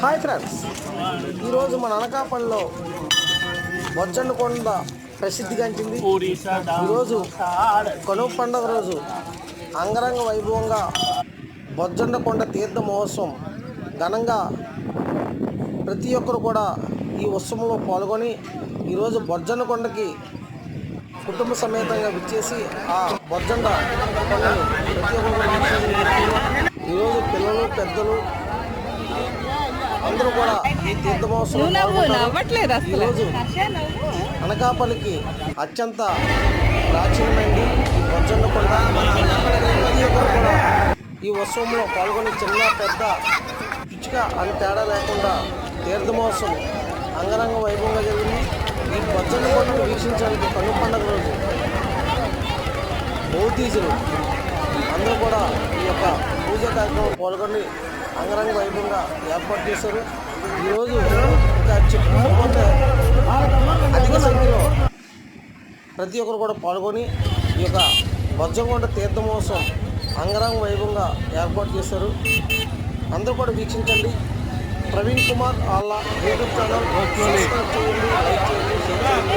Hi friends, ఈరోజు మన అనకాపల్లిలో బొజ్జన్నకొండ ప్రసిద్ధిగాంచింది. ఈరోజు కనుమ పండుగ రోజు అంగరంగ వైభవంగా బొజ్జన్నకొండ తీర్థ మహోత్సవం ఘనంగా ప్రతి ఒక్కరు కూడా ఈ ఉత్సవంలో పాల్గొని ఈరోజు బొజ్జన్నకొండకి కుటుంబ సమేతంగా విచ్చేసి ఆ బొజ్జన్న కొండను ప్రతి ఒక్కరు ఈరోజు పిల్లలు పెద్దలు అందరూ కూడా ఈ తీర్థ మహోత్సవం ఈరోజు అనకాపల్లికి అత్యంత ప్రాచీనమైంది ఈ బొజ్జన్నకొండ. ప్రతి ఒక్కరు కూడా ఈ ఉత్సవంలో పాల్గొని చిన్న పెద్ద పిచ్చుక అని తేడా లేకుండా తీర్థ మహోత్సవం అంగరంగ వైభవంగా జరిగింది. ఈ బొజ్జన్నకొండను వీక్షించడానికి కనుమ పండుగ రోజు బౌద్ధీజులు అందరూ కూడా ఈ యొక్క పూజా కార్యక్రమం పాల్గొని అంగరంగ వైభవంగా ఏర్పాటు చేశారు. ఈరోజు ఇంకా చెప్పుకుంటే అధిక సంఖ్యలో ప్రతి ఒక్కరు కూడా పాల్గొని ఈ యొక్క బొజ్జన్నకొండ తీర్థ మహోత్సవం అంగరంగ వైభవంగా ఏర్పాటు చేశారు. అందరూ కూడా వీక్షించండి. ప్రవీణ్ కుమార్ వాళ్ళ యూట్యూబ్ ఛానల్ సబ్స్క్రైబ్ చేయండి, లైక్ చేయండి, షేర్ చేయండి.